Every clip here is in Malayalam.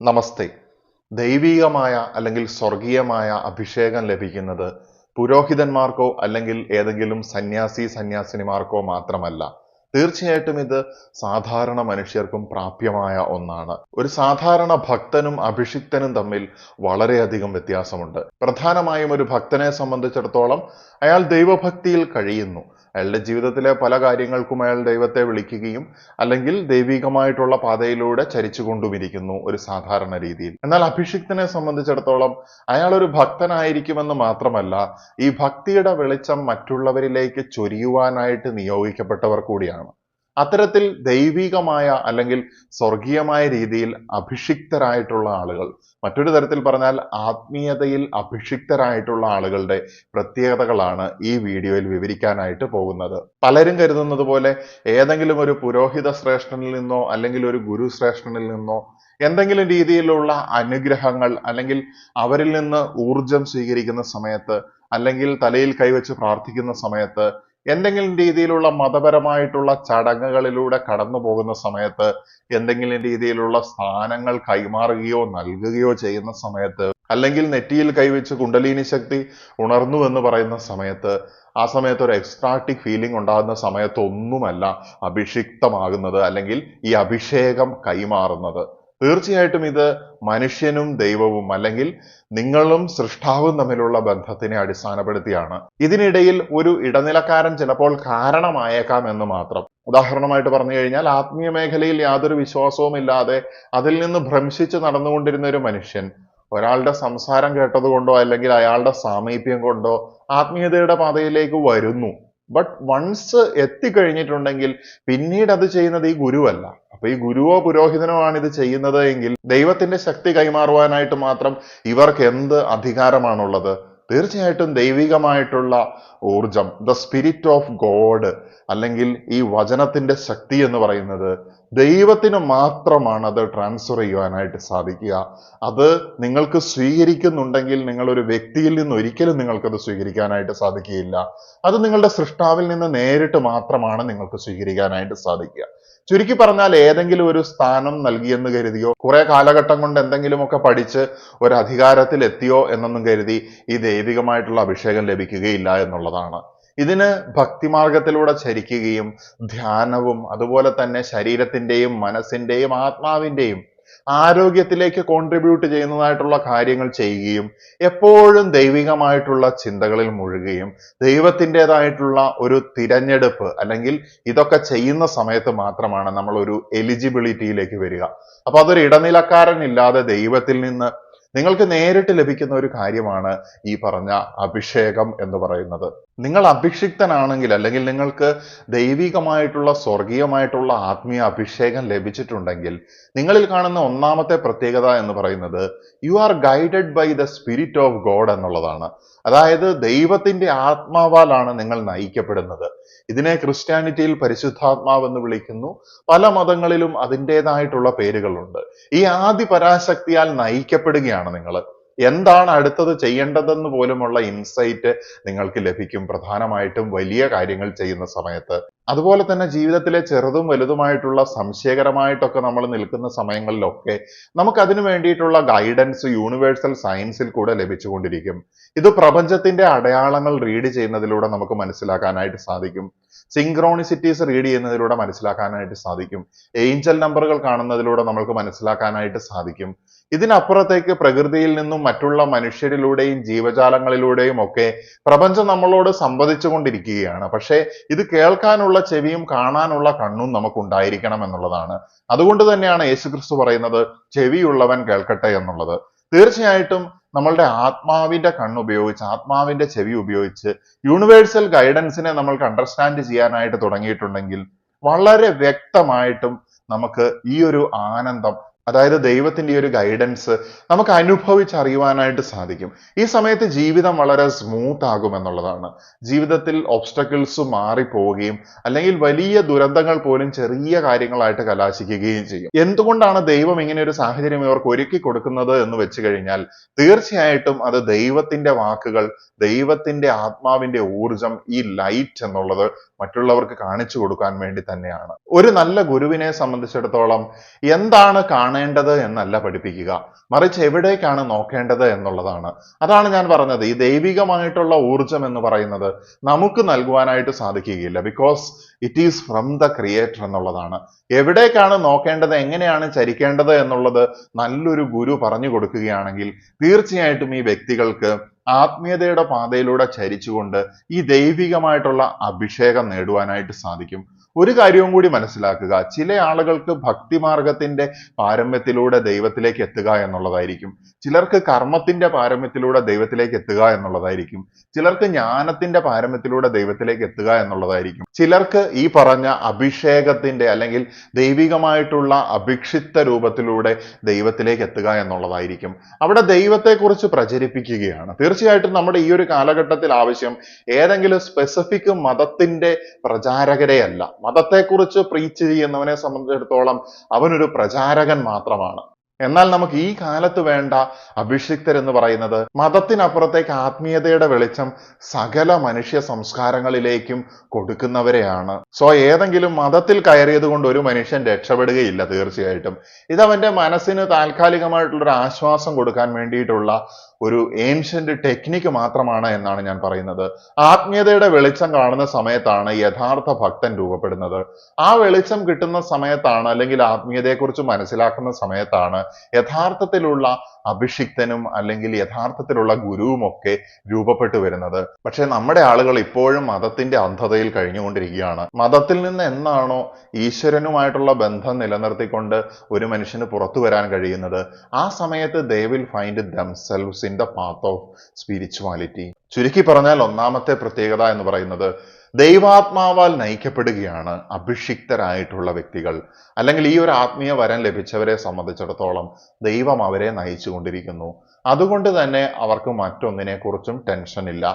നമസ്തേ. ദൈവീകമായ അല്ലെങ്കിൽ സ്വർഗീയമായ അഭിഷേകം ലഭിക്കുന്നത് പുരോഹിതന്മാർക്കോ അല്ലെങ്കിൽ ഏതെങ്കിലും സന്യാസിനിമാർക്കോ മാത്രമല്ല. തീർച്ചയായിട്ടും ഇത് സാധാരണ മനുഷ്യർക്കും പ്രാപ്യമായ ഒന്നാണ്. ഒരു സാധാരണ ഭക്തനും അഭിഷിക്തനും തമ്മിൽ വളരെയധികം വ്യത്യാസമുണ്ട്. പ്രധാനമായും ഒരു ഭക്തനെ സംബന്ധിച്ചിടത്തോളം അയാൾ ദൈവഭക്തിയിൽ കഴിയുന്നു. അയാളുടെ ജീവിതത്തിലെ പല കാര്യങ്ങൾക്കും അയാൾ ദൈവത്തെ വിളിക്കുകയും അല്ലെങ്കിൽ ദൈവികമായിട്ടുള്ള പാതയിലൂടെ ചരിച്ചുകൊണ്ടുമിരിക്കുന്നു ഒരു സാധാരണ രീതിയിൽ. എന്നാൽ അഭിഷിക്തനെ സംബന്ധിച്ചിടത്തോളം അയാൾ ഒരു ഭക്തനായിരിക്കുമെന്ന് മാത്രമല്ല, ഈ ഭക്തിയുടെ വെളിച്ചം മറ്റുള്ളവരിലേക്ക് ചൊരിയുവാനായിട്ട് നിയോഗിക്കപ്പെട്ടവർ കൂടിയാണ്. അത്തരത്തിൽ ദൈവികമായ അല്ലെങ്കിൽ സ്വർഗീയമായ രീതിയിൽ അഭിഷിക്തരായിട്ടുള്ള ആളുകൾ, മറ്റൊരു തരത്തിൽ പറഞ്ഞാൽ ആത്മീയതയിൽ അഭിഷിക്തരായിട്ടുള്ള ആളുകളുടെ പ്രത്യേകതകളാണ് ഈ വീഡിയോയിൽ വിവരിക്കാനായിട്ട് പോകുന്നത്. പലരും കരുതുന്നത് പോലെ ഏതെങ്കിലും ഒരു പുരോഹിത ശ്രേഷ്ഠനിൽ നിന്നോ അല്ലെങ്കിൽ ഒരു ഗുരു ശ്രേഷ്ഠനിൽ നിന്നോ എന്തെങ്കിലും രീതിയിലുള്ള അനുഗ്രഹങ്ങൾ അല്ലെങ്കിൽ അവരിൽ നിന്ന് ഊർജം സ്വീകരിക്കുന്ന സമയത്ത് അല്ലെങ്കിൽ തലയിൽ കൈവച്ച് പ്രാർത്ഥിക്കുന്ന സമയത്ത് എന്തെങ്കിലും രീതിയിലുള്ള മതപരമായിട്ടുള്ള ചടങ്ങുകളിലൂടെ കടന്നു പോകുന്ന സമയത്ത് എന്തെങ്കിലും രീതിയിലുള്ള സ്ഥാനങ്ങൾ കൈമാറുകയോ നൽകുകയോ ചെയ്യുന്ന സമയത്ത് അല്ലെങ്കിൽ നെറ്റിയിൽ കൈവച്ച് കുണ്ടലിനി ശക്തി ഉണർന്നു എന്ന് പറയുന്ന സമയത്ത് ആ സമയത്ത് ഒരു എക്സ്ട്രാറ്റിക് ഫീലിംഗ് ഉണ്ടാകുന്ന സമയത്തൊന്നുമല്ല അഭിഷിക്തമാകുന്നത് അല്ലെങ്കിൽ ഈ അഭിഷേകം കൈമാറുന്നത്. തീർച്ചയായിട്ടും ഇത് മനുഷ്യനും ദൈവവും അല്ലെങ്കിൽ നിങ്ങളും സൃഷ്ടാവും തമ്മിലുള്ള ബന്ധത്തിനെ അടിസ്ഥാനപ്പെടുത്തിയാണ്. ഇതിനിടയിൽ ഒരു ഇടനിലക്കാരൻ ചിലപ്പോൾ കാരണമായേക്കാം എന്ന് മാത്രം. ഉദാഹരണമായിട്ട് പറഞ്ഞു കഴിഞ്ഞാൽ, ആത്മീയ മേഖലയിൽ യാതൊരു വിശ്വാസവും ഇല്ലാതെ അതിൽ നിന്ന് ഭ്രംശിച്ച് നടന്നുകൊണ്ടിരുന്ന ഒരു മനുഷ്യൻ ഒരാളുടെ സംസാരം കേട്ടതുകൊണ്ടോ അല്ലെങ്കിൽ അയാളുടെ സാമീപ്യം കൊണ്ടോ ആത്മീയതയുടെ പാതയിലേക്ക് വരുന്നു. ബട്ട് വൺസ് എത്തിക്കഴിഞ്ഞിട്ടുണ്ടെങ്കിൽ പിന്നീട് അത് ചെയ്യുന്നത് ഈ ഗുരുവല്ല. അപ്പൊ ഈ ഗുരുവോ പുരോഹിതനോ ആണ് ഇത് ചെയ്യുന്നത് എങ്കിൽ ദൈവത്തിന്റെ ശക്തി കൈമാറുവാനായിട്ട് മാത്രം ഇവർക്ക് എന്ത് അധികാരമാണുള്ളത്? തീർച്ചയായിട്ടും ദൈവികമായിട്ടുള്ള ഊർജം, ദ സ്പിരിറ്റ് ഓഫ് ഗോഡ് അല്ലെങ്കിൽ ഈ വചനത്തിന്റെ ശക്തി എന്ന് പറയുന്നത് ദൈവത്തിന് മാത്രമാണ് അത് ട്രാൻസ്ഫർ ചെയ്യുവാനായിട്ട് സാധിക്കുക. അത് നിങ്ങൾക്ക് സ്വീകരിക്കുന്നുണ്ടെങ്കിൽ നിങ്ങൾ ഒരു വ്യക്തിയിൽ നിന്ന് ഒരിക്കലും നിങ്ങൾക്കത് സ്വീകരിക്കാനായിട്ട് സാധിക്കുകയില്ല. അത് നിങ്ങളുടെ സൃഷ്ടാവിൽ നിന്ന് നേരിട്ട് മാത്രമാണ് നിങ്ങൾക്ക് സ്വീകരിക്കാനായിട്ട് സാധിക്കുക. ചുരുക്കി പറഞ്ഞാൽ, ഏതെങ്കിലും ഒരു സ്ഥാനം നൽകിയെന്ന് കരുതിയോ കുറെ കാലഘട്ടം കൊണ്ട് എന്തെങ്കിലുമൊക്കെ പഠിച്ച് ഒരു അധികാരത്തിൽ എത്തിയോ എന്നൊന്നും കരുതി ഈ ദൈവികമായിട്ടുള്ള അഭിഷേകം ലഭിക്കുകയില്ല എന്നുള്ളതാണ്. ഇതിന് ഭക്തിമാർഗത്തിലൂടെ ചരിക്കുകയും ധ്യാനവും അതുപോലെ തന്നെ ശരീരത്തിന്റെയും മനസ്സിന്റെയും ആത്മാവിന്റെയും ആരോഗ്യത്തിലേക്ക് കോൺട്രിബ്യൂട്ട് ചെയ്യുന്നതായിട്ടുള്ള കാര്യങ്ങൾ ചെയ്യുകയും എപ്പോഴും ദൈവികമായിട്ടുള്ള ചിന്തകളിൽ മുഴുകുകയും ദൈവത്തിൻ്റെതായിട്ടുള്ള ഒരു തിരഞ്ഞെടുപ്പ് അല്ലെങ്കിൽ ഇതൊക്കെ ചെയ്യുന്ന സമയത്ത് മാത്രമാണ് നമ്മൾ ഒരു എലിജിബിലിറ്റിയിലേക്ക് വരിക. അപ്പൊ അതൊരു ഇടനിലക്കാരൻ ഇല്ലാതെ ദൈവത്തിൽ നിന്ന് നിങ്ങൾക്ക് നേരിട്ട് ലഭിക്കുന്ന ഒരു കാര്യമാണ് ഈ പറഞ്ഞ അഭിഷേകം എന്ന് പറയുന്നത്. നിങ്ങൾ അഭിഷിക്തനാണെങ്കിൽ അല്ലെങ്കിൽ നിങ്ങൾക്ക് ദൈവികമായിട്ടുള്ള സ്വർഗീയമായിട്ടുള്ള ആത്മീയ അഭിഷേകം ലഭിച്ചിട്ടുണ്ടെങ്കിൽ നിങ്ങളിൽ കാണുന്ന ഒന്നാമത്തെ പ്രത്യേകത എന്ന് പറയുന്നത് you are guided by the spirit of God എന്നുള്ളതാണ്. അതായത് ദൈവത്തിന്റെ ആത്മാവാലാണ് നിങ്ങൾ നയിക്കപ്പെടുന്നത്. ഇതിനെ ക്രിസ്ത്യാനിറ്റിയിൽ പരിശുദ്ധാത്മാവ് എന്ന് വിളിക്കുന്നു. പല മതങ്ങളിലും അതിൻ്റെതായിട്ടുള്ള പേരുകളുണ്ട്. ഈ ആദി പരാശക്തിയാൽ നയിക്കപ്പെടുകയാണ് നിങ്ങൾ. എന്താണ് അടുത്തത് ചെയ്യേണ്ടതെന്ന് പോലുമുള്ള ഇൻസൈറ്റ് നിങ്ങൾക്ക് ലഭിക്കും, പ്രധാനമായിട്ടും വലിയ കാര്യങ്ങൾ ചെയ്യുന്ന സമയത്ത്. അതുപോലെ തന്നെ ജീവിതത്തിലെ ചെറുതും വലുതുമായിട്ടുള്ള സംശയകരമായിട്ടൊക്കെ നമ്മൾ നിൽക്കുന്ന സമയങ്ങളിലൊക്കെ നമുക്ക് അതിനു വേണ്ടിയിട്ടുള്ള ഗൈഡൻസ് യൂണിവേഴ്സൽ സയൻസിൽ കൂടെ ലഭിച്ചുകൊണ്ടിരിക്കും. ഇത് പ്രപഞ്ചത്തിന്റെ അടയാളങ്ങൾ റീഡ് ചെയ്യുന്നതിലൂടെ നമുക്ക് മനസ്സിലാക്കാനായിട്ട് സാധിക്കും. സിങ്ക്രോണിസിറ്റീസ് റീഡ് ചെയ്യുന്നതിലൂടെ മനസ്സിലാക്കാനായിട്ട് സാധിക്കും. ഏഞ്ചൽ നമ്പറുകൾ കാണുന്നതിലൂടെ നമുക്ക് മനസ്സിലാക്കാനായിട്ട് സാധിക്കും. ഇതിനപ്പുറത്തേക്ക് പ്രകൃതിയിൽ നിന്നും മറ്റുള്ള മനുഷ്യരിലൂടെയും ജീവജാലങ്ങളിലൂടെയും ഒക്കെ പ്രപഞ്ചം നമ്മളോട് സംവദിച്ചു കൊണ്ടിരിക്കുകയാണ്. പക്ഷേ ഇത് കേൾക്കാനുള്ള ചെവിയും കാണാനുള്ള കണ്ണും നമുക്കുണ്ടായിരിക്കണം എന്നുള്ളതാണ്. അതുകൊണ്ട് തന്നെയാണ് യേശുക്രിസ്തു പറയുന്നത് ചെവിയുള്ളവൻ കേൾക്കട്ടെ എന്നുള്ളത്. തീർച്ചയായിട്ടും നമ്മളുടെ ആത്മാവിന്റെ കണ്ണുപയോഗിച്ച് ആത്മാവിന്റെ ചെവി ഉപയോഗിച്ച് യൂണിവേഴ്സൽ ഗൈഡൻസിനെ നമ്മൾക്ക് അണ്ടർസ്റ്റാൻഡ് ചെയ്യാനായിട്ട് തുടങ്ങിയിട്ടുണ്ടെങ്കിൽ വളരെ വ്യക്തമായിട്ടും നമുക്ക് ഈ ഒരു ആനന്ദം, അതായത് ദൈവത്തിന്റെ ഈ ഒരു ഗൈഡൻസ് നമുക്ക് അനുഭവിച്ചറിയുവാനായിട്ട് സാധിക്കും. ഈ സമയത്ത് ജീവിതം വളരെ സ്മൂത്ത് ആകും എന്നുള്ളതാണ്. ജീവിതത്തിൽ ഒബ്സ്റ്റക്കിൾസ് മാറിപ്പോവുകയും അല്ലെങ്കിൽ വലിയ ദുരന്തങ്ങൾ പോലും ചെറിയ കാര്യങ്ങളായിട്ട് കലാശിക്കുകയും ചെയ്യും. എന്തുകൊണ്ടാണ് ദൈവം ഇങ്ങനെ ഒരു സാഹചര്യം ഇവർക്ക് ഒരുക്കി കൊടുക്കുന്നത് എന്ന് വെച്ച് കഴിഞ്ഞാൽ തീർച്ചയായിട്ടും അത് ദൈവത്തിന്റെ വാക്കുകൾ, ദൈവത്തിന്റെ ആത്മാവിന്റെ ഊർജം, ഈ ലൈറ്റ് എന്നുള്ളത് മറ്റുള്ളവർക്ക് കാണിച്ചു കൊടുക്കാൻ വേണ്ടി തന്നെയാണ്. ഒരു നല്ല ഗുരുവിനെ സംബന്ധിച്ചിടത്തോളം എന്താണ് കാണേണ്ടത് എന്നല്ല പഠിപ്പിക്കുക, മറിച്ച് എവിടേക്കാണ് നോക്കേണ്ടത് എന്നുള്ളതാണ്. അതാണ് ഞാൻ പറഞ്ഞത്, ഈ ദൈവികമായിട്ടുള്ള ഊർജം എന്ന് പറയുന്നത് നമുക്ക് നൽകുവാനായിട്ട് സാധിക്കുകയില്ല. Because it is from the creator എന്നുള്ളതാണ്. എവിടേക്കാണ് നോക്കേണ്ടത്, എങ്ങനെയാണ് ചരിക്കേണ്ടത് എന്നുള്ളത് നല്ലൊരു ഗുരു പറഞ്ഞു കൊടുക്കുകയാണെങ്കിൽ തീർച്ചയായിട്ടും ഈ വ്യക്തികൾക്ക് ആത്മീയതയുടെ പാതയിലൂടെ ചരിച്ചുകൊണ്ട് ഈ ദൈവികമായിട്ടുള്ള അഭിഷേകം നേടുവാനായിട്ട് സാധിക്കും. ഒരു കാര്യവും കൂടി മനസ്സിലാക്കുക, ചില ആളുകൾക്ക് ഭക്തിമാർഗത്തിന്റെ പാരമ്യത്തിലൂടെ ദൈവത്തിലേക്ക് എത്തുക എന്നുള്ളതായിരിക്കും, ചിലർക്ക് കർമ്മത്തിന്റെ പാരമ്യത്തിലൂടെ ദൈവത്തിലേക്ക് എത്തുക എന്നുള്ളതായിരിക്കും, ചിലർക്ക് ജ്ഞാനത്തിന്റെ പാരമ്യത്തിലൂടെ ദൈവത്തിലേക്ക് എത്തുക എന്നുള്ളതായിരിക്കും, ചിലർക്ക് ഈ പറഞ്ഞ അഭിഷേകത്തിന്റെ അല്ലെങ്കിൽ ദൈവികമായിട്ടുള്ള അഭിക്ഷിപ്ത രൂപത്തിലൂടെ ദൈവത്തിലേക്ക് എത്തുക എന്നുള്ളതായിരിക്കും. അവിടെ ദൈവത്തെക്കുറിച്ച് പ്രചരിപ്പിക്കുകയാണ്. തീർച്ചയായിട്ടും നമ്മുടെ ഈ ഒരു കാലഘട്ടത്തിൽ ആവശ്യം ഏതെങ്കിലും സ്പെസിഫിക് മതത്തിന്റെ പ്രചാരകരെയല്ല. മതത്തെക്കുറിച്ച് പ്രീച്ച് ചെയ്യുന്നവനെ സംബന്ധിച്ചിടത്തോളം അവനൊരു പ്രചാരകൻ മാത്രമാണ്. എന്നാൽ നമുക്ക് ഈ കാലത്ത് വേണ്ട അഭിഷിക്തർ എന്ന് പറയുന്നത് മതത്തിനപ്പുറത്തേക്ക് ആത്മീയതയുടെ വെളിച്ചം സകല മനുഷ്യ സംസ്കാരങ്ങളിലേക്കും കൊടുക്കുന്നവരെയാണ്. സോ ഏതെങ്കിലും മതത്തിൽ കയറിയത് കൊണ്ട് ഒരു മനുഷ്യൻ രക്ഷപ്പെടുകയില്ല. തീർച്ചയായിട്ടും ഇത് അവന്റെ മനസ്സിന് താൽക്കാലികമായിട്ടുള്ളൊരു ആശ്വാസം കൊടുക്കാൻ വേണ്ടിയിട്ടുള്ള ഒരു ഏൻഷ്യന്റ് ടെക്നിക്ക് മാത്രമാണ് എന്നാണ് ഞാൻ പറയുന്നത്. ആത്മീയതയുടെ വെളിച്ചം കാണുന്ന സമയത്താണ് യഥാർത്ഥ ഭക്തൻ രൂപപ്പെടുന്നത്. ആ വെളിച്ചം കിട്ടുന്ന സമയത്താണ്, അല്ലെങ്കിൽ ആത്മീയതയെക്കുറിച്ച് മനസ്സിലാക്കുന്ന സമയത്താണ് യഥാർത്ഥത്തിലുള്ള അഭിഷിക്തനും അല്ലെങ്കിൽ യഥാർത്ഥത്തിലുള്ള ഗുരുവും ഒക്കെ രൂപപ്പെട്ടു വരുന്നത്. പക്ഷെ നമ്മുടെ ആളുകൾ ഇപ്പോഴും മതത്തിന്റെ അന്ധതയിൽ കഴിഞ്ഞുകൊണ്ടിരിക്കുകയാണ്. മതത്തിൽ നിന്ന് എന്നാണോ ഈശ്വരനുമായിട്ടുള്ള ബന്ധം നിലനിർത്തിക്കൊണ്ട് ഒരു മനുഷ്യന് പുറത്തു വരാൻ കഴിയുന്നത്, ആ സമയത്ത് they will find themselves in the path of spirituality. ചുരുക്കി പറഞ്ഞാൽ ഒന്നാമത്തെ പ്രത്യേകത എന്ന് പറയുന്നത് ദൈവാത്മാവാൽ നയിക്കപ്പെടുകയാണ് അഭിഷിക്തരായിട്ടുള്ള വ്യക്തികൾ. അല്ലെങ്കിൽ ഈ ഒരു ആത്മീയ വരം ലഭിച്ചവരെ സംബന്ധിച്ചിടത്തോളം ദൈവം അവരെ നയിച്ചുകൊണ്ടിരിക്കുന്നു. അതുകൊണ്ട് തന്നെ അവർക്ക് മറ്റൊന്നിനെ കുറിച്ചും ടെൻഷൻ ഇല്ല,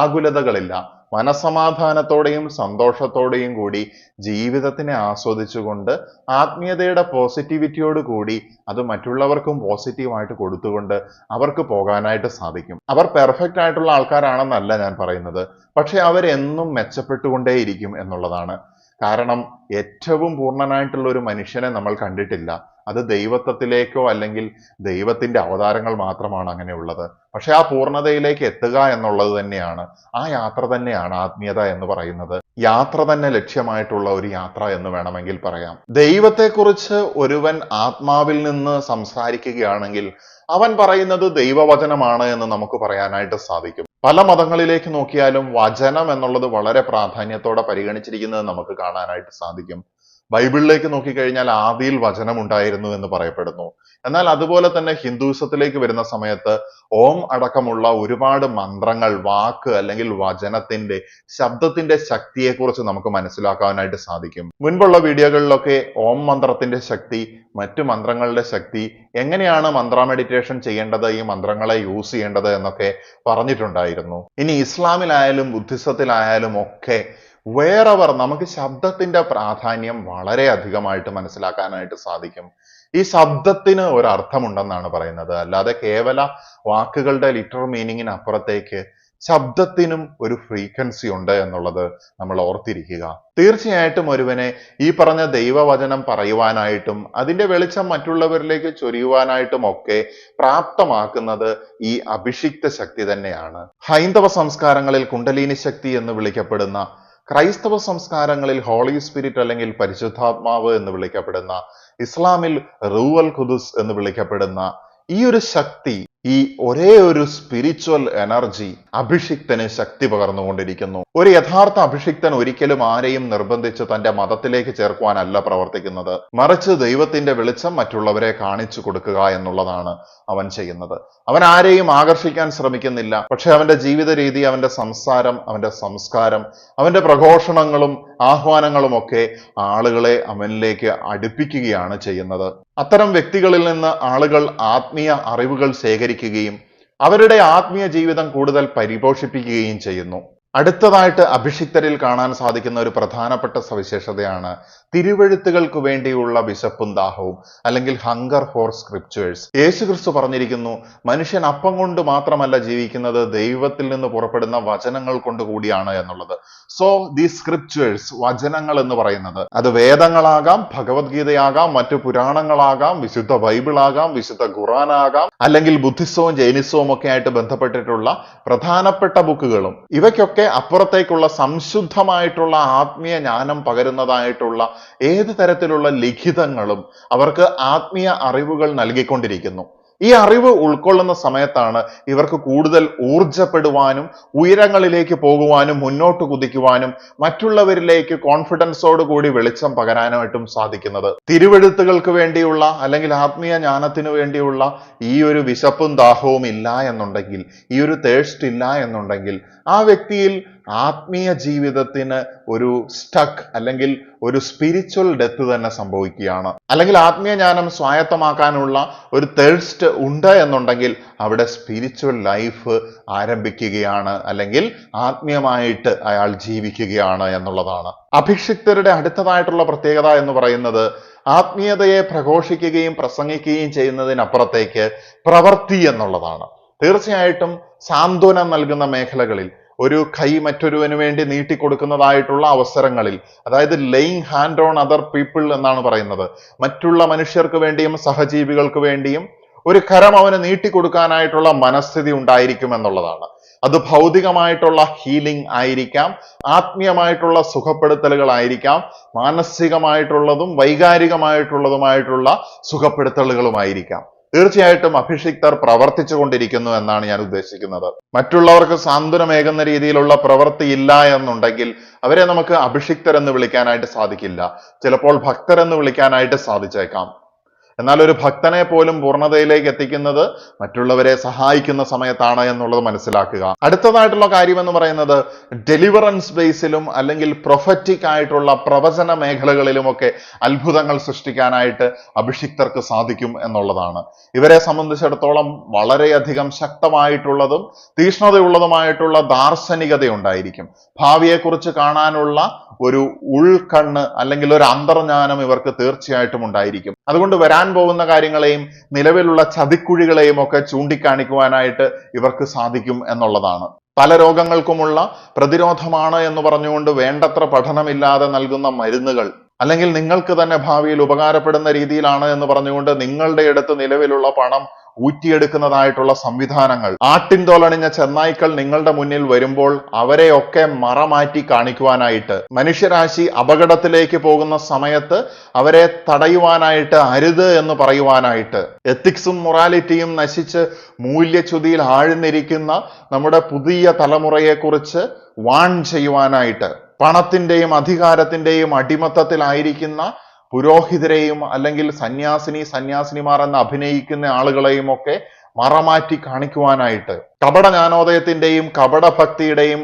ആകുലതകളില്ല. മനസമാധാനത്തോടെയും സന്തോഷത്തോടെയും കൂടി ജീവിതത്തിനെ ആസ്വദിച്ചുകൊണ്ട് ആത്മീയതയുടെ പോസിറ്റിവിറ്റിയോട് കൂടി അത് മറ്റുള്ളവർക്കും പോസിറ്റീവായിട്ട് കൊടുത്തുകൊണ്ട് അവർക്ക് പോകാനായിട്ട് സാധിക്കും. അവർ പെർഫെക്റ്റ് ആയിട്ടുള്ള ആൾക്കാരാണെന്നല്ല ഞാൻ പറയുന്നത്, പക്ഷെ അവരെന്നും മെച്ചപ്പെട്ടുകൊണ്ടേയിരിക്കും എന്നുള്ളതാണ്. കാരണം ഏറ്റവും പൂർണ്ണനായിട്ടുള്ള ഒരു മനുഷ്യനെ നമ്മൾ കണ്ടിട്ടില്ല. അത് ദൈവത്വത്തിലേക്കോ അല്ലെങ്കിൽ ദൈവത്തിന്റെ അവതാരങ്ങൾ മാത്രമാണ് അങ്ങനെയുള്ളത്. പക്ഷെ ആ പൂർണ്ണതയിലേക്ക് എത്തുക എന്നുള്ളത് തന്നെയാണ്, ആ യാത്ര തന്നെയാണ് ആത്മീയത എന്ന് പറയുന്നത്. യാത്ര തന്നെ ലക്ഷ്യമായിട്ടുള്ള ഒരു യാത്ര എന്ന് വേണമെങ്കിൽ പറയാം. ദൈവത്തെക്കുറിച്ച് ഒരുവൻ ആത്മാവിൽ നിന്ന് സംസാരിക്കുകയാണെങ്കിൽ അവൻ പറയുന്നത് ദൈവവചനമാണ് എന്ന് നമുക്ക് പറയാനായിട്ട് സാധിക്കും. പല മതങ്ങളിലേക്ക് നോക്കിയാലും വചനം എന്നുള്ളത് വളരെ പ്രാധാന്യത്തോടെ പരിഗണിച്ചിരിക്കുന്നത് നമുക്ക് കാണാനായിട്ട് സാധിക്കും. ബൈബിളിലേക്ക് നോക്കിക്കഴിഞ്ഞാൽ ആദിയിൽ വചനം ഉണ്ടായിരുന്നു എന്ന് പറയപ്പെടുന്നു. എന്നാൽ അതുപോലെ തന്നെ ഹിന്ദുസത്തിലേക്ക് വരുന്ന സമയത്ത് ഓം അടക്കമുള്ള ഒരുപാട് മന്ത്രങ്ങൾ, വാക്ക് അല്ലെങ്കിൽ വചനത്തിന്റെ ശബ്ദത്തിന്റെ ശക്തിയെക്കുറിച്ച് നമുക്ക് മനസ്സിലാക്കാനായിട്ട് സാധിക്കും. മുൻപുള്ള വീഡിയോകളിലൊക്കെ ഓം മന്ത്രത്തിന്റെ ശക്തി, മറ്റു മന്ത്രങ്ങളുടെ ശക്തി, എങ്ങനെയാണ് മന്ത്ര മെഡിറ്റേഷൻ ചെയ്യേണ്ടത്, ഈ മന്ത്രങ്ങളെ യൂസ് ചെയ്യേണ്ടത് എന്നൊക്കെ പറഞ്ഞിട്ടുണ്ടായിരുന്നു. ഇനി ഇസ്ലാമിലായാലും ബുദ്ധിസത്തിലായാലും ഒക്കെ വേറെവർ നമുക്ക് ശബ്ദത്തിന്റെ പ്രാധാന്യം വളരെ അധികമായിട്ട് മനസ്സിലാക്കാനായിട്ട് സാധിക്കും. ഈ ശബ്ദത്തിന് ഒരു അർത്ഥമുണ്ടെന്നാണ് പറയുന്നത്. അല്ലാതെ കേവല വാക്കുകളുടെ ലിറ്റർ മീനിങ്ങിന് അപ്പുറത്തേക്ക് ശബ്ദത്തിനും ഒരു ഫ്രീക്വൻസി ഉണ്ട് എന്നുള്ളത് നമ്മൾ ഓർത്തിരിക്കുക. തീർച്ചയായിട്ടും ഒരുവനെ ഈ പറഞ്ഞ ദൈവവചനം പറയുവാനായിട്ടും അതിന്റെ വെളിച്ചം മറ്റുള്ളവരിലേക്ക് ചൊരിയുവാനായിട്ടും ഒക്കെ പ്രാപ്തമാക്കുന്നത് ഈ അഭിഷിക്ത ശക്തി തന്നെയാണ്. ഹൈന്ദവ സംസ്കാരങ്ങളിൽ കുണ്ടലിനി ശക്തി എന്ന് വിളിക്കപ്പെടുന്ന, ക്രൈസ്തവ സംസ്കാരങ്ങളിൽ ഹോളി സ്പിരിറ്റ് അല്ലെങ്കിൽ പരിശുദ്ധാത്മാവ് എന്ന് വിളിക്കപ്പെടുന്ന, ഇസ്ലാമിൽ റൂവൽ ഖുദുസ് എന്ന് വിളിക്കപ്പെടുന്ന ഈ ഒരു ശക്തി, ഈ ഒരേ ഒരു സ്പിരിച്വൽ എനർജി അഭിഷിക്തന് ശക്തി പകർന്നുകൊണ്ടിരിക്കുന്നു. ഒരു യഥാർത്ഥ അഭിഷിക്തൻ ഒരിക്കലും ആരെയും നിർബന്ധിച്ച് തന്റെ മതത്തിലേക്ക് ചേർക്കുവാനല്ല പ്രവർത്തിക്കുന്നത്, മറിച്ച് ദൈവത്തിന്റെ വെളിച്ചം മറ്റുള്ളവരെ കാണിച്ചു കൊടുക്കുക എന്നുള്ളതാണ് അവൻ ചെയ്യുന്നത്. അവൻ ആരെയും ആകർഷിക്കാൻ ശ്രമിക്കുന്നില്ല, പക്ഷെ അവന്റെ ജീവിത രീതി, അവന്റെ സംസാരം, അവന്റെ സംസ്കാരം, അവന്റെ പ്രഘോഷണങ്ങളും ആഹ്വാനങ്ങളും ഒക്കെ ആളുകളെ അവനിലേക്ക് അടുപ്പിക്കുകയാണ് ചെയ്യുന്നത്. അത്തരം വ്യക്തികളിൽ നിന്ന് ആളുകൾ ആത്മീയ അറിവുകൾ ശേഖരിക്കുകയും അവരുടെ ആത്മീയ ജീവിതം കൂടുതൽ പരിപോഷിപ്പിക്കുകയും ചെയ്യുന്നു. അടുത്തതായിട്ട് അഭിഷിക്തരിൽ കാണാൻ സാധിക്കുന്ന ഒരു പ്രധാനപ്പെട്ട സവിശേഷതയാണ് തിരുവെഴുത്തുകൾക്ക് വേണ്ടിയുള്ള വിശപ്പും ദാഹവും, അല്ലെങ്കിൽ ഹങ്കർ ഫോർ സ്ക്രിപ്ചേഴ്സ്. യേശുക്രിസ്തു പറഞ്ഞിരിക്കുന്നു, മനുഷ്യൻ അപ്പം കൊണ്ട് മാത്രമല്ല ജീവിക്കുന്നത്, ദൈവത്തിൽ നിന്ന് പുറപ്പെടുന്ന വചനങ്ങൾ കൊണ്ട് കൂടിയാണ് എന്നുള്ളത്. സോ ദി സ്ക്രിപ്ചേഴ്സ്, വചനങ്ങൾ എന്ന് പറയുന്നത് അത് വേദങ്ങളാകാം, ഭഗവത്ഗീതയാകാം, മറ്റു പുരാണങ്ങളാകാം, വിശുദ്ധ ബൈബിളാകാം, വിശുദ്ധ ഖുറാനാകാം, അല്ലെങ്കിൽ ബുദ്ധിസവും ജൈനിസവും ഒക്കെ ആയിട്ട് ബന്ധപ്പെട്ടിട്ടുള്ള പ്രധാനപ്പെട്ട ബുക്കുകളും, ഇവയ്ക്കൊക്കെ അപ്പുറത്തേക്കുള്ള സംശുദ്ധമായിട്ടുള്ള ആത്മീയ ജ്ഞാനം പകരുന്നതായിട്ടുള്ള ഏത് തരത്തിലുള്ള ലിഖിതങ്ങളും അവർക്ക് ആത്മീയ അറിവുകൾ നൽകിക്കൊണ്ടിരിക്കുന്നു. ഈ അറിവ് ഉൾക്കൊള്ളുന്ന സമയത്താണ് ഇവർക്ക് കൂടുതൽ ഊർജപ്പെടുവാനും ഉയരങ്ങളിലേക്ക് പോകുവാനും മുന്നോട്ട് കുതിക്കുവാനും മറ്റുള്ളവരിലേക്ക് കോൺഫിഡൻസോട് കൂടി വെളിച്ചം പകരാനായിട്ടും സാധിക്കുന്നത്. തിരുവെഴുത്തുകൾക്ക് വേണ്ടിയുള്ള അല്ലെങ്കിൽ ആത്മീയ ജ്ഞാനത്തിന് വേണ്ടിയുള്ള ഈ ഒരു വിശപ്പും ദാഹവും ഇല്ല എന്നുണ്ടെങ്കിൽ, ഈ ഒരു തേഴ്സ്റ്റ് ഇല്ല എന്നുണ്ടെങ്കിൽ, ആ വ്യക്തിയിൽ ആത്മീയ ജീവിതത്തിന് ഒരു സ്റ്റക്ക് അല്ലെങ്കിൽ ഒരു സ്പിരിച്വൽ ഡെത്ത് തന്നെ സംഭവിക്കുകയാണ്. അല്ലെങ്കിൽ ആത്മീയ ജ്ഞാനം സ്വായത്തമാക്കാനുള്ള ഒരു തേഴ്സ്റ്റ് ഉണ്ട് എന്നുണ്ടെങ്കിൽ അവിടെ സ്പിരിച്വൽ ലൈഫ് ആരംഭിക്കുകയാണ്, അല്ലെങ്കിൽ ആത്മീയമായിട്ട് അയാൾ ജീവിക്കുകയാണ് എന്നുള്ളതാണ്. അഭിഷിക്തരുടെ അടുത്തതായിട്ടുള്ള പ്രത്യേകത എന്ന് പറയുന്നത് ആത്മീയതയെ പ്രഘോഷിക്കുകയും പ്രസംഗിക്കുകയും ചെയ്യുന്നതിനപ്പുറത്തേക്ക് പ്രവൃത്തി എന്നുള്ളതാണ്. തീർച്ചയായിട്ടും സാന്ത്വനം നൽകുന്ന മേഖലകളിൽ, ഒരു കൈ മറ്റൊരുവന് വേണ്ടി നീട്ടിക്കൊടുക്കുന്നതായിട്ടുള്ള അവസരങ്ങളിൽ, അതായത് laying hand on other people എന്നാണ് പറയുന്നത്, മറ്റുള്ള മനുഷ്യർക്ക് വേണ്ടിയും സഹജീവികൾക്ക് വേണ്ടിയും ഒരു കരം അവന് നീട്ടിക്കൊടുക്കാനായിട്ടുള്ള മനസ്ഥിതി ഉണ്ടായിരിക്കും എന്നുള്ളതാണ്. അത് ഭൗതികമായിട്ടുള്ള ഹീലിംഗ് ആയിരിക്കാം, ആത്മീയമായിട്ടുള്ള സുഖപ്പെടുത്തലുകളായിരിക്കാം, മാനസികമായിട്ടുള്ളതും വൈകാരികമായിട്ടുള്ളതുമായിട്ടുള്ള സുഖപ്പെടുത്തലുകളുമായിരിക്കാം. തീർച്ചയായിട്ടും അഭിഷിക്തർ പ്രവർത്തിച്ചു കൊണ്ടിരിക്കുന്നു എന്നാണ് ഞാൻ ഉദ്ദേശിക്കുന്നത്. മറ്റുള്ളവർക്ക് സാന്ത്വനമേകുന്ന രീതിയിലുള്ള പ്രവൃത്തി ഇല്ല എന്നുണ്ടെങ്കിൽ അവരെ നമുക്ക് അഭിഷിക്തർ എന്ന് വിളിക്കാനായിട്ട് സാധിക്കില്ല. ചിലപ്പോൾ ഭക്തരെന്ന് വിളിക്കാനായിട്ട് സാധിച്ചേക്കാം. എന്നാൽ ഒരു ഭക്തനെ പോലും പൂർണ്ണതയിലേക്ക് എത്തിക്കുന്നത് മറ്റുള്ളവരെ സഹായിക്കുന്ന സമയത്താണ് എന്നുള്ളത് മനസ്സിലാക്കുക. അടുത്തതായിട്ടുള്ള കാര്യം എന്ന് പറയുന്നത് ഡെലിവറൻസ് ബേസിലും അല്ലെങ്കിൽ പ്രൊഫറ്റിക് ആയിട്ടുള്ള പ്രവചന മേഖലകളിലുമൊക്കെ അത്ഭുതങ്ങൾ സൃഷ്ടിക്കാനായിട്ട് അഭിഷിക്തർക്ക് സാധിക്കും എന്നുള്ളതാണ്. ഇവരെ സംബന്ധിച്ചിടത്തോളം വളരെയധികം ശക്തമായിട്ടുള്ളതും തീക്ഷ്ണതയുള്ളതുമായിട്ടുള്ള ദാർശനികതയുണ്ടായിരിക്കും. ഭാവിയെക്കുറിച്ച് കാണാനുള്ള ഒരു ഉൾക്കണ്ണ് അല്ലെങ്കിൽ ഒരു അന്തർജ്ഞാനം ഇവർക്ക് തീർച്ചയായിട്ടും ഉണ്ടായിരിക്കും. അതുകൊണ്ട് വരാൻ പോകുന്ന കാര്യങ്ങളെയും നിലവിലുള്ള ചതിക്കുഴികളെയും ഒക്കെ ചൂണ്ടിക്കാണിക്കുവാനായിട്ട് ഇവർക്ക് സാധിക്കും എന്നുള്ളതാണ്. പല രോഗങ്ങൾക്കുമുള്ള പ്രതിരോധമാണ് എന്ന് പറഞ്ഞുകൊണ്ട് വേണ്ടത്ര പഠനമില്ലാതെ നൽകുന്ന മരുന്നുകൾ, അല്ലെങ്കിൽ നിങ്ങൾക്ക് തന്നെ ഭാവിയിൽ ഉപകാരപ്പെടുന്ന രീതിയിലാണ് എന്ന് പറഞ്ഞുകൊണ്ട് നിങ്ങളുടെ അടുത്ത് നിലവിലുള്ള പണം ഊറ്റിയെടുക്കുന്നതായിട്ടുള്ള സംവിധാനങ്ങൾ, ആട്ടിൻതോലണിഞ്ഞ ചെന്നായ്ക്കൾ നിങ്ങളുടെ മുന്നിൽ വരുമ്പോൾ അവരെയൊക്കെ മറമാറ്റി കാണിക്കുവാനായിട്ട്, മനുഷ്യരാശി അപകടത്തിലേക്ക് പോകുന്ന സമയത്ത് അവരെ തടയുവാനായിട്ട്, അരുത് എന്ന് പറയുവാനായിട്ട്, എത്തിക്സും മൊറാലിറ്റിയും നശിച്ച് മൂല്യച്യുതിയിൽ ആഴ്ന്നിരിക്കുന്ന നമ്മുടെ പുതിയ തലമുറയെക്കുറിച്ച് വാൺ ചെയ്യുവാനായിട്ട്, പണത്തിന്റെയും അധികാരത്തിന്റെയും അടിമത്തത്തിലായിരിക്കുന്ന പുരോഹിതരെയും അല്ലെങ്കിൽ സന്യാസിനിമാർ എന്ന് അഭിനയിക്കുന്ന ആളുകളെയും ഒക്കെ മറമാറ്റി കാണിക്കുവാനായിട്ട്, കപട ജ്ഞാനോദയത്തിന്റെയും കപടഭക്തിയുടെയും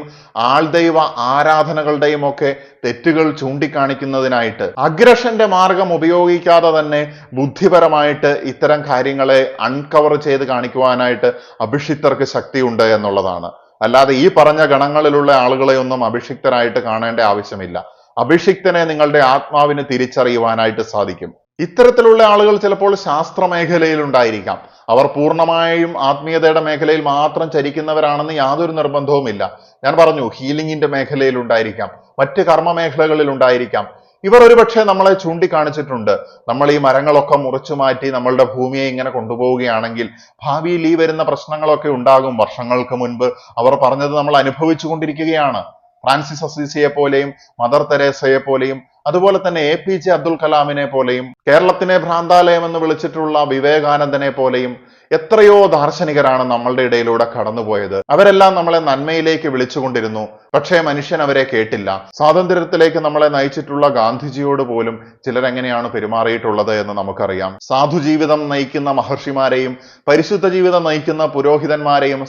ആൾദൈവ ആരാധനകളുടെയും ഒക്കെ തെറ്റുകൾ ചൂണ്ടിക്കാണിക്കുന്നതിനായിട്ട്, അഗ്രഷന്റെ മാർഗം ഉപയോഗിക്കാതെ തന്നെ ബുദ്ധിപരമായിട്ട് ഇത്തരം കാര്യങ്ങളെ അൺകവർ ചെയ്ത് കാണിക്കുവാനായിട്ട് അഭിഷിക്തർക്ക് ശക്തിയുണ്ട് എന്നുള്ളതാണ്. അല്ലാതെ ഈ പറഞ്ഞ ഗണങ്ങളിലുള്ള ആളുകളെ ഒന്നും അഭിഷിക്തരായിട്ട് കാണേണ്ട ആവശ്യമില്ല. അഭിഷിക്തനെ നിങ്ങളുടെ ആത്മാവിന് തിരിച്ചറിയുവാനായിട്ട് സാധിക്കും. ഇത്തരത്തിലുള്ള ആളുകൾ ചിലപ്പോൾ ശാസ്ത്ര മേഖലയിൽ ഉണ്ടായിരിക്കാം. അവർ പൂർണ്ണമായും ആത്മീയതയുടെ മേഖലയിൽ മാത്രം ചരിക്കുന്നവരാണെന്ന് യാതൊരു നിർബന്ധവുമില്ല. ഞാൻ പറഞ്ഞു, ഹീലിംഗിന്റെ മേഖലയിൽ ഉണ്ടായിരിക്കാം, മറ്റ് കർമ്മ മേഖലകളിൽ ഉണ്ടായിരിക്കാം. ഇവർ ഒരുപക്ഷെ നമ്മളെ ചൂണ്ടിക്കാണിച്ചിട്ടുണ്ട്, നമ്മൾ ഈ മരങ്ങളൊക്കെ മുറിച്ചു മാറ്റി നമ്മളുടെ ഭൂമിയെ ഇങ്ങനെ കൊണ്ടുപോവുകയാണെങ്കിൽ ഭാവിയിൽ ഈ വരുന്ന പ്രശ്നങ്ങളൊക്കെ ഉണ്ടാകും. വർഷങ്ങൾക്ക് മുൻപ് അവർ പറഞ്ഞത് നമ്മൾ അനുഭവിച്ചു കൊണ്ടിരിക്കുകയാണ്. ഫ്രാൻസിസ് അസീസിയെ പോലെയും മദർ തെരേസയെ പോലെയും അതുപോലെ തന്നെ APJ അബ്ദുൽ കലാമിനെ പോലെയും കേരളത്തിനെ ഭ്രാന്താലയം എന്ന് വിളിച്ചിട്ടുള്ള വിവേകാനന്ദനെ പോലെയും എത്രയോ ദാർശനികരാണ് നമ്മളുടെ ഇടയിലൂടെ കടന്നുപോയത്. അവരെല്ലാം നമ്മളെ നന്മയിലേക്ക് വിളിച്ചുകൊണ്ടിരുന്നു. പക്ഷേ മനുഷ്യൻ അവരെ കേട്ടില്ല. സ്വാതന്ത്ര്യത്തിലേക്ക് നമ്മളെ നയിച്ചിട്ടുള്ള ഗാന്ധിജിയോട് പോലും ചിലരെങ്ങനെയാണ് പെരുമാറിയിട്ടുള്ളത് എന്ന് നമുക്കറിയാം. സാധുജീവിതം നയിക്കുന്ന മഹർഷിമാരെയും പരിശുദ്ധ ജീവിതം നയിക്കുന്ന പുരോഹിതന്മാരെയും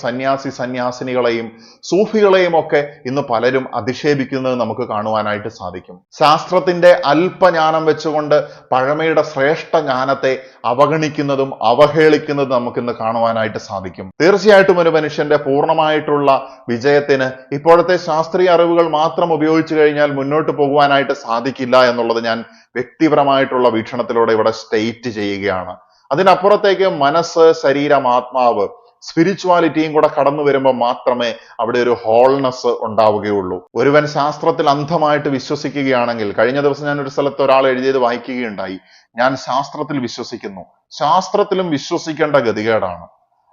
സന്യാസിനികളെയും സൂഫികളെയും ഒക്കെ ഇന്ന് പലരും അധിക്ഷേപിക്കുന്നത് നമുക്ക് കാണുവാനായിട്ട് സാധിക്കും. ശാസ്ത്രത്തിന്റെ അല്പജ്ഞാനം വെച്ചുകൊണ്ട് പഴമയുടെ ശ്രേഷ്ഠ ജ്ഞാനത്തെ അവഗണിക്കുന്നതും അവഹേളിക്കുന്നതും നമുക്ക് നമുക്കിന്ന് കാണുവാനായിട്ട് സാധിക്കും. തീർച്ചയായിട്ടും ഒരു മനുഷ്യന്റെ പൂർണ്ണമായിട്ടുള്ള വിജയത്തിന് ഇപ്പോഴത്തെ ശാസ്ത്രീയ അറിവുകൾ മാത്രം ഉപയോഗിച്ചു കഴിഞ്ഞാൽ മുന്നോട്ട് പോകുവാനായിട്ട് സാധിക്കില്ല എന്നുള്ളത് ഞാൻ വ്യക്തിപരമായിട്ടുള്ള വീക്ഷണത്തിലൂടെ ഇവിടെ സ്റ്റേറ്റ് ചെയ്യുകയാണ്. അതിനപ്പുറത്തേക്ക് മനസ്സ്, ശരീരം, ആത്മാവ്, സ്പിരിച്വാലിറ്റിയും കൂടെ കടന്നു വരുമ്പോൾ മാത്രമേ അവിടെ ഒരു ഹോൾനെസ് ഉണ്ടാവുകയുള്ളൂ. ഒരുവൻ ശാസ്ത്രത്തിൽ അന്ധമായിട്ട് വിശ്വസിക്കുകയാണെങ്കിൽ, കഴിഞ്ഞ ദിവസം ഞാൻ ഒരു സ്ഥലത്ത് ഒരാൾ എഴുതിയത് വായിക്കുകയുണ്ടായി, ഞാൻ ശാസ്ത്രത്തിൽ വിശ്വസിക്കുന്നു. ശാസ്ത്രത്തിലും വിശ്വസിക്കേണ്ട ഗതികേടാണ്.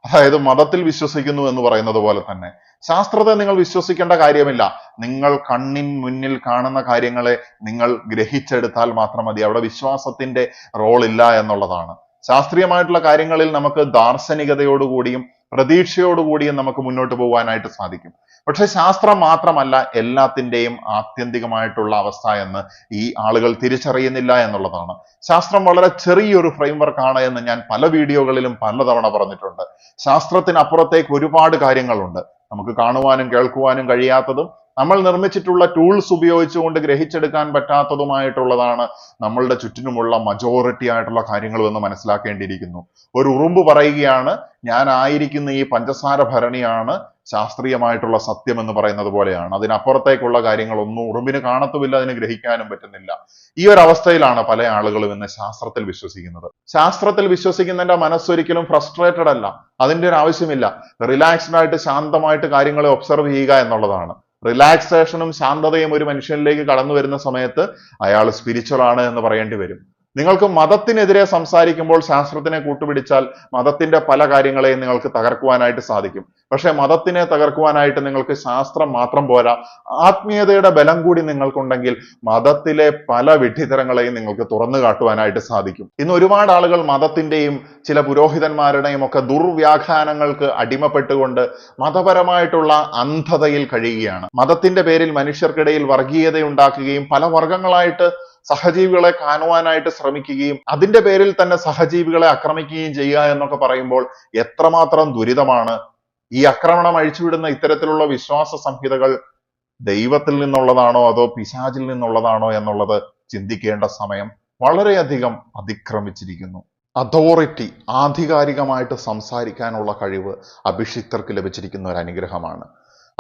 അതായത് മതത്തിൽ വിശ്വസിക്കുന്നു എന്ന് പറയുന്നത് പോലെ തന്നെ ശാസ്ത്രത്തെ നിങ്ങൾ വിശ്വസിക്കേണ്ട കാര്യമില്ല. നിങ്ങൾ കണ്ണിൻ മുന്നിൽ കാണുന്ന കാര്യങ്ങളെ നിങ്ങൾ ഗ്രഹിച്ചെടുത്താൽ മാത്രം മതി. അവിടെ വിശ്വാസത്തിന്റെ റോൾ ഇല്ല എന്നുള്ളതാണ്. ശാസ്ത്രീയമായിട്ടുള്ള കാര്യങ്ങളിൽ നമുക്ക് ദാർശനികതയോടുകൂടിയും പ്രതീക്ഷയോടുകൂടിയും നമുക്ക് മുന്നോട്ട് പോകാനായിട്ട് സാധിക്കും. പക്ഷെ ശാസ്ത്രം മാത്രമല്ല എല്ലാത്തിൻ്റെയും ആത്യന്തികമായിട്ടുള്ള അവസ്ഥ എന്ന് ഈ ആളുകൾ തിരിച്ചറിയുന്നില്ല എന്നുള്ളതാണ്. ശാസ്ത്രം വളരെ ചെറിയൊരു ഫ്രെയിംവർക്ക് ആണ് എന്ന് ഞാൻ പല വീഡിയോകളിലും പലതവണ പറഞ്ഞിട്ടുണ്ട്. ശാസ്ത്രത്തിനപ്പുറത്തേക്ക് ഒരുപാട് കാര്യങ്ങളുണ്ട്. നമുക്ക് കാണുവാനും കേൾക്കുവാനും കഴിയാത്തതും നമ്മൾ നിർമ്മിച്ചിട്ടുള്ള ടൂൾസ് ഉപയോഗിച്ചുകൊണ്ട് ഗ്രഹിച്ചെടുക്കാൻ പറ്റാത്തതുമായിട്ടുള്ളതാണ് നമ്മളുടെ ചുറ്റിനുമുള്ള മജോറിറ്റി ആയിട്ടുള്ള കാര്യങ്ങൾ എന്ന് മനസ്സിലാക്കേണ്ടിയിരിക്കുന്നു. ഒരു ഉറുമ്പ് പറയുകയാണ്, ഞാൻ ആയിരിക്കുന്ന ഈ പഞ്ചസാര ഭരണിയാണ് ശാസ്ത്രീയമായിട്ടുള്ള സത്യം എന്ന് പറയുന്നത് പോലെയാണ്. അതിനപ്പുറത്തേക്കുള്ള കാര്യങ്ങളൊന്നും ഉറുമ്പിന് കാണത്തുമില്ല, അതിന് ഗ്രഹിക്കാനും പറ്റുന്നില്ല. ഈ ഒരു അവസ്ഥയിലാണ് പല ആളുകളും ഇന്ന് ശാസ്ത്രത്തിൽ വിശ്വസിക്കുന്നത്. ശാസ്ത്രത്തിൽ വിശ്വസിക്കുന്നതിന്റെ മനസ്സൊരിക്കലും ഫ്രസ്ട്രേറ്റഡ് അല്ല. അതിന്റെ ഒരു ആവശ്യമില്ല. റിലാക്സ്ഡ് ആയിട്ട് ശാന്തമായിട്ട് കാര്യങ്ങളെ ഒബ്സർവ് ചെയ്യുക എന്നുള്ളതാണ്. റിലാക്സേഷനും ശാന്തതയും ഒരു മനുഷ്യനിലേക്ക് കടന്നു വരുന്ന സമയത്ത് അയാൾ സ്പിരിച്വൽ ആണ് എന്ന് പറയേണ്ടി വരും. നിങ്ങൾക്ക് മതത്തിനെതിരെ സംസാരിക്കുമ്പോൾ ശാസ്ത്രത്തിനെ കൂട്ടുപിടിച്ചാൽ മതത്തിന്റെ പല കാര്യങ്ങളെയും നിങ്ങൾക്ക് തകർക്കുവാനായിട്ട് സാധിക്കും. പക്ഷെ മതത്തിനെ തകർക്കുവാനായിട്ട് നിങ്ങൾക്ക് ശാസ്ത്രം മാത്രം പോരാ, ആത്മീയതയുടെ ബലം കൂടി നിങ്ങൾക്കുണ്ടെങ്കിൽ മതത്തിലെ പല വിഡ്ഢിത്തരങ്ങളെയും നിങ്ങൾക്ക് തുറന്നു കാട്ടുവാനായിട്ട് സാധിക്കും. ഇന്ന് ഒരുപാട് ആളുകൾ മതത്തിന്റെയും ചില പുരോഹിതന്മാരുടെയും ഒക്കെ ദുർവ്യാഖ്യാനങ്ങൾക്ക് അടിമപ്പെട്ടുകൊണ്ട് മതപരമായിട്ടുള്ള അന്ധതയിൽ കഴിയുകയാണ്. മതത്തിന്റെ പേരിൽ മനുഷ്യർക്കിടയിൽ വർഗീയതയുണ്ടാക്കുകയും പല വർഗങ്ങളായിട്ട് സഹജീവികളെ കാണുവാനായിട്ട് ശ്രമിക്കുകയും അതിന്റെ പേരിൽ തന്നെ സഹജീവികളെ ആക്രമിക്കുകയും ചെയ്യുക എന്നൊക്കെ പറയുമ്പോൾ എത്രമാത്രം ദുരിതമാണ്. ഈ ആക്രമണം അഴിച്ചുവിടുന്ന ഇത്തരത്തിലുള്ള വിശ്വാസ സംഹിതകൾ ദൈവത്തിൽ നിന്നുള്ളതാണോ അതോ പിശാചിൽ നിന്നുള്ളതാണോ എന്നുള്ളത് ചിന്തിക്കേണ്ട സമയം വളരെയധികം അതിക്രമിച്ചിരിക്കുന്നു. അതോറിറ്റി, ആധികാരികമായിട്ട് സംസാരിക്കാനുള്ള കഴിവ് അഭിഷിക്തർക്ക് ലഭിച്ചിരിക്കുന്ന ഒരു അനുഗ്രഹമാണ്.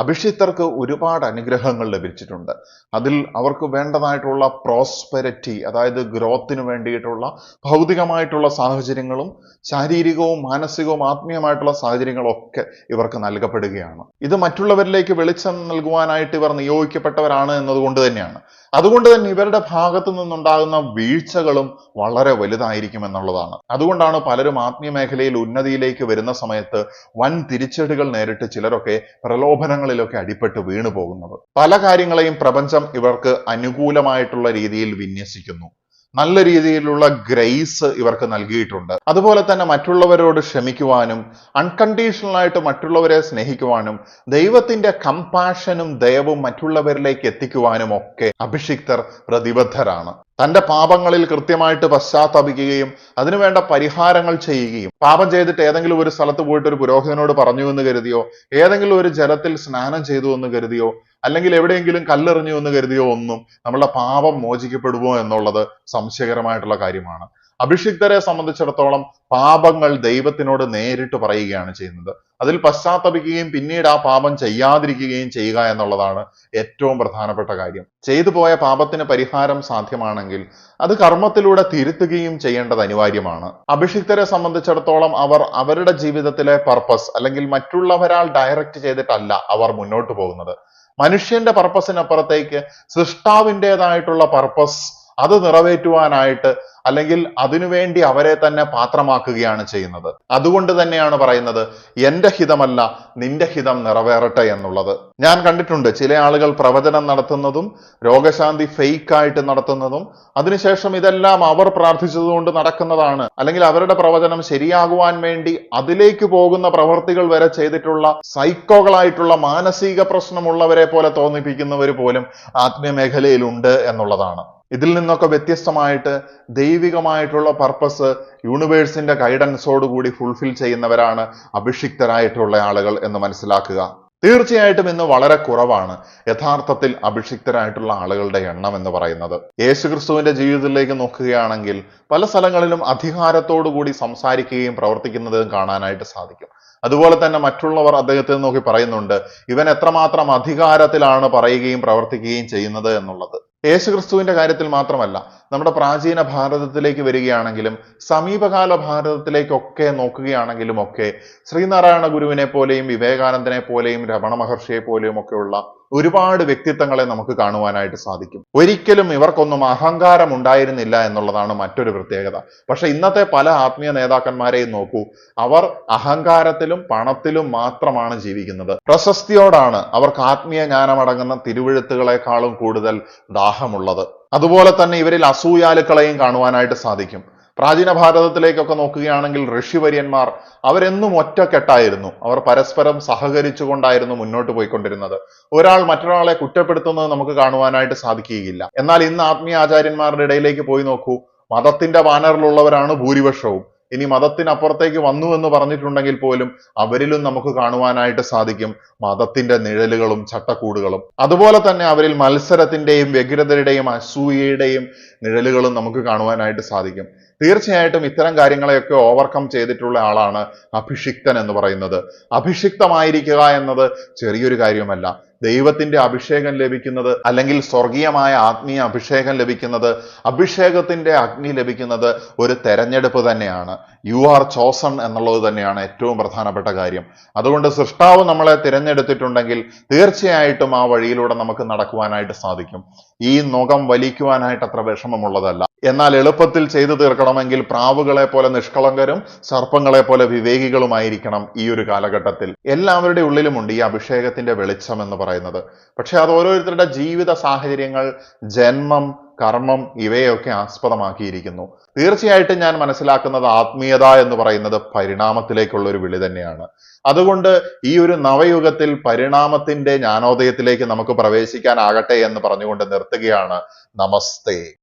അഭിഷിക്തർക്ക് ഒരുപാട് അനുഗ്രഹങ്ങൾ ലഭിച്ചിട്ടുണ്ട്. അതിൽ അവർക്ക് വേണ്ടതായിട്ടുള്ള പ്രോസ്പെരിറ്റി, അതായത് ഗ്രോത്തിന് വേണ്ടിയിട്ടുള്ള ഭൗതികമായിട്ടുള്ള സാഹചര്യങ്ങളും ശാരീരികവും മാനസികവും ആത്മീയമായിട്ടുള്ള സാഹചര്യങ്ങളും ഒക്കെ ഇവർക്ക് നൽകപ്പെടുകയാണ്. ഇത് മറ്റുള്ളവരിലേക്ക് വെളിച്ചം നൽകുവാനായിട്ട് ഇവർ നിയോഗിക്കപ്പെട്ടവരാണ് എന്നതുകൊണ്ട് തന്നെയാണ്. അതുകൊണ്ട് തന്നെ ഇവരുടെ ഭാഗത്തു നിന്നുണ്ടാകുന്ന വീഴ്ചകളും വളരെ വലുതായിരിക്കും എന്നുള്ളതാണ്. അതുകൊണ്ടാണ് പലരും ആത്മീയ മേഖലയിൽ ഉന്നതിയിലേക്ക് വരുന്ന സമയത്ത് വൻ തിരിച്ചടികൾ നേരിട്ട് ചിലരൊക്കെ പ്രലോഭനങ്ങളിലൊക്കെ അടിപ്പെട്ട് വീണു പോകുന്നത്. പല കാര്യങ്ങളെയും പ്രപഞ്ചം ഇവർക്ക് അനുകൂലമായിട്ടുള്ള രീതിയിൽ വിന്യസിക്കുന്നു. നല്ല രീതിയിലുള്ള ഗ്രേസ് ഇവർക്ക് നൽകിയിട്ടുണ്ട്. അതുപോലെ തന്നെ മറ്റുള്ളവരോട് ക്ഷമിക്കുവാനും അൺകണ്ടീഷണൽ ആയിട്ട് മറ്റുള്ളവരെ സ്നേഹിക്കുവാനും ദൈവത്തിന്റെ കമ്പാഷനും ദയവും മറ്റുള്ളവരിലേക്ക് എത്തിക്കുവാനും ഒക്കെ അഭിഷിക്തർ പ്രതിബദ്ധരാണ്. തന്റെ പാപങ്ങളിൽ കൃത്യമായിട്ട് പശ്ചാത്തപിക്കുകയും അതിനുവേണ്ട പരിഹാരങ്ങൾ ചെയ്യുകയും, പാപം ചെയ്തിട്ട് ഏതെങ്കിലും ഒരു സ്ഥലത്ത് പോയിട്ട് ഒരു പുരോഹിതനോട് പറഞ്ഞു എന്ന് കരുതിയോ, ഏതെങ്കിലും ഒരു ജലത്തിൽ സ്നാനം ചെയ്തു എന്ന് കരുതിയോ, അല്ലെങ്കിൽ എവിടെയെങ്കിലും കല്ലെറിഞ്ഞു എന്ന് കരുതിയോ ഒന്നും നമ്മളുടെ പാപം മോചിക്കപ്പെടുമോ എന്നുള്ളത് സംശയകരമായിട്ടുള്ള കാര്യമാണ്. അഭിഷിക്തരെ സംബന്ധിച്ചിടത്തോളം പാപങ്ങൾ ദൈവത്തിനോട് നേരിട്ട് പറയുകയാണ് ചെയ്യുന്നത്. അതിൽ പശ്ചാത്തപിക്കുകയും പിന്നീട് ആ പാപം ചെയ്യാതിരിക്കുകയും ചെയ്യുക എന്നുള്ളതാണ് ഏറ്റവും പ്രധാനപ്പെട്ട കാര്യം. ചെയ്തു പോയ പാപത്തിന് പരിഹാരം സാധ്യമാണെങ്കിൽ അത് കർമ്മത്തിലൂടെ തിരുത്തുകയും ചെയ്യേണ്ടത് അനിവാര്യമാണ്. അഭിഷിക്തരെ സംബന്ധിച്ചിടത്തോളം അവർ അവരുടെ ജീവിതത്തിലെ പർപ്പസ് അല്ലെങ്കിൽ മറ്റുള്ളവരാൽ ഡയറക്റ്റ് ചെയ്തിട്ടല്ല അവർ മുന്നോട്ട് പോകുന്നത്. മനുഷ്യന്റെ പർപ്പസിനപ്പുറത്തേക്ക് സൃഷ്ടാവിൻ്റെതായിട്ടുള്ള പർപ്പസ് അത് നിറവേറ്റുവാനായിട്ട് അല്ലെങ്കിൽ അതിനുവേണ്ടി അവരെ തന്നെ പാത്രമാക്കുകയാണ് ചെയ്യുന്നത്. അതുകൊണ്ട് തന്നെയാണ് പറയുന്നത് എന്റെ ഹിതമല്ല നിന്റെ ഹിതം നിറവേറട്ടെ എന്നുള്ളത്. ഞാൻ കണ്ടിട്ടുണ്ട് ചില ആളുകൾ പ്രവചനം നടത്തുന്നതും രോഗശാന്തി ഫേക്ക് ആയിട്ട് നടത്തുന്നതും അതിനുശേഷം ഇതെല്ലാം അവർ പ്രാർത്ഥിച്ചതുകൊണ്ട് നടക്കുന്നതാണ്, അല്ലെങ്കിൽ അവരുടെ പ്രവചനം ശരിയാകുവാൻ വേണ്ടി അതിലേക്ക് പോകുന്ന പ്രവർത്തികൾ വരെ ചെയ്തിട്ടുള്ള സൈക്കോകളായിട്ടുള്ള മാനസിക പ്രശ്നമുള്ളവരെ പോലെ തോന്നിപ്പിക്കുന്നവർ പോലും ആത്മീയ മേഖലയിലുണ്ട് എന്നുള്ളതാണ്. ഇതിൽ നിന്നൊക്കെ വ്യത്യസ്തമായിട്ട് ദൈവികമായിട്ടുള്ള പർപ്പസ് യൂണിവേഴ്സിന്റെ ഗൈഡൻസോടുകൂടി ഫുൾഫിൽ ചെയ്യുന്നവരാണ് അഭിഷിക്തരായിട്ടുള്ള ആളുകൾ എന്ന് മനസ്സിലാക്കുക. തീർച്ചയായിട്ടും ഇന്ന് വളരെ കുറവാണ് യഥാർത്ഥത്തിൽ അഭിഷിക്തരായിട്ടുള്ള ആളുകളുടെ എണ്ണം എന്ന് പറയുന്നത്. യേശുക്രിസ്തുവിന്റെ ജീവിതത്തിലേക്ക് നോക്കുകയാണെങ്കിൽ പല സ്ഥലങ്ങളിലും അധികാരത്തോടു കൂടി സംസാരിക്കുകയും പ്രവർത്തിക്കുന്നതും കാണാനായിട്ട് സാധിക്കും. അതുപോലെ തന്നെ മറ്റുള്ളവർ അദ്ദേഹത്തെ നോക്കി പറയുന്നുണ്ട്, ഇവൻ എത്രമാത്രം അധികാരത്തിലാണ് പറയുകയും പ്രവർത്തിക്കുകയും ചെയ്യുന്നത് എന്നുള്ളത്. യേശുക്രിസ്തുവിന്റെ കാര്യത്തിൽ മാത്രമല്ല, നമ്മുടെ പ്രാചീന ഭാരതത്തിലേക്ക് വരികയാണെങ്കിലും സമീപകാല ഭാരതത്തിലേക്കൊക്കെ നോക്കുകയാണെങ്കിലും ഒക്കെ ശ്രീനാരായണ ഗുരുവിനെ പോലെയും വിവേകാനന്ദനെ പോലെയും രമണ മഹർഷിയെ പോലെയും ഒക്കെയുള്ള ഒരുപാട് വ്യക്തിത്വങ്ങളെ നമുക്ക് കാണുവാനായിട്ട് സാധിക്കും. ഒരിക്കലും ഇവർക്കൊന്നും അഹങ്കാരം ഉണ്ടായിരുന്നില്ല എന്നുള്ളതാണ് മറ്റൊരു പ്രത്യേകത. പക്ഷെ ഇന്നത്തെ പല ആത്മീയ നേതാക്കന്മാരെയും നോക്കൂ, അവർ അഹങ്കാരത്തിലും പണത്തിലും മാത്രമാണ് ജീവിക്കുന്നത്. പ്രശസ്തിയോടാണ് അവർക്ക് ആത്മീയ ജ്ഞാനമടങ്ങുന്ന തിരുവെഴുത്തുകളെക്കാളും കൂടുതൽ ദാഹമുള്ളത്. അതുപോലെ തന്നെ ഇവരിൽ അസൂയാലുക്കളെയും കാണുവാനായിട്ട് സാധിക്കും. പ്രാചീന ഭാരതത്തിലേക്കൊക്കെ നോക്കുകയാണെങ്കിൽ ഋഷിവര്യന്മാർ അവരെന്നും ഒറ്റക്കെട്ടായിരുന്നു. അവർ പരസ്പരം സഹകരിച്ചുകൊണ്ടായിരുന്നു മുന്നോട്ട് പോയിക്കൊണ്ടിരുന്നത്. ഒരാൾ മറ്റൊരാളെ കുറ്റപ്പെടുത്തുന്നത് നമുക്ക് കാണുവാനായിട്ട് സാധിക്കുകയില്ല. എന്നാൽ ഇന്ന് ആത്മീയ ആചാര്യന്മാരുടെ ഇടയിലേക്ക് പോയി നോക്കൂ, മതത്തിന്റെ ബാനറിലുള്ളവരാണ് ഭൂരിപക്ഷവും. ഇനി മതത്തിനപ്പുറത്തേക്ക് വന്നു എന്ന് പറഞ്ഞിട്ടുണ്ടെങ്കിൽ പോലും അവരിലും നമുക്ക് കാണുവാനായിട്ട് സാധിക്കും മതത്തിന്റെ നിഴലുകളും ചട്ടക്കൂടുകളും. അതുപോലെ തന്നെ അവരിൽ മത്സരത്തിന്റെയും വ്യഗ്രതയുടെയും അസൂയയുടെയും നിഴലുകളും നമുക്ക് കാണുവാനായിട്ട് സാധിക്കും. തീർച്ചയായിട്ടും ഇത്തരം കാര്യങ്ങളെയൊക്കെ ഓവർകം ചെയ്തിട്ടുള്ള ആളാണ് അഭിഷിക്തൻ എന്ന് പറയുന്നത്. അഭിഷിക്തമായിരിക്കുക എന്നത് ചെറിയൊരു കാര്യമല്ല. ദൈവത്തിന്റെ അഭിഷേകം ലഭിക്കുന്നത്, അല്ലെങ്കിൽ സ്വർഗീയമായ ആത്മീയ അഭിഷേകം ലഭിക്കുന്നത്, അഭിഷേകത്തിന്റെ അഗ്നി ലഭിക്കുന്നത് ഒരു തെരഞ്ഞെടുപ്പ് തന്നെയാണ്. യു ആർ ചോസൺ എന്നുള്ളത് തന്നെയാണ് ഏറ്റവും പ്രധാനപ്പെട്ട കാര്യം. അതുകൊണ്ട് സൃഷ്ടാവ് നമ്മളെ തിരഞ്ഞെടുത്തിട്ടുണ്ടെങ്കിൽ തീർച്ചയായിട്ടും ആ വഴിയിലൂടെ നമുക്ക് നടക്കുവാനായിട്ട് സാധിക്കും. ഈ നുകം വലിക്കുവാനായിട്ട് അത്ര വിഷമമുള്ളതല്ല. എന്നാൽ എളുപ്പത്തിൽ ചെയ്തു തീർക്കണമെങ്കിൽ പ്രാവുകളെ പോലെ നിഷ്കളങ്കരും സർപ്പങ്ങളെ പോലെ വിവേകികളുമായിരിക്കണം ഈ ഒരു കാലഘട്ടത്തിൽ. എല്ലാവരുടെ ഉള്ളിലുമുണ്ട് ഈ അഭിഷേകത്തിന്റെ വെളിച്ചം എന്ന് പറയുന്നത്. പക്ഷെ അത് ഓരോരുത്തരുടെ ജീവിത സാഹചര്യങ്ങൾ, ജന്മം, കർമ്മം ഇവയൊക്കെ ആസ്പദമാക്കിയിരിക്കുന്നു. തീർച്ചയായിട്ടും ഞാൻ മനസ്സിലാക്കുന്നത് ആത്മീയത എന്ന് പറയുന്നത് പരിണാമത്തിലേക്കുള്ള ഒരു വിളി തന്നെയാണ്. അതുകൊണ്ട് ഈ ഒരു നവയുഗത്തിൽ പരിണാമത്തിന്റെ ജ്ഞാനോദയത്തിലേക്ക് നമുക്ക് പ്രവേശിക്കാനാകട്ടെ എന്ന് പറഞ്ഞുകൊണ്ട് നിർത്തുകയാണ്. നമസ്തേ.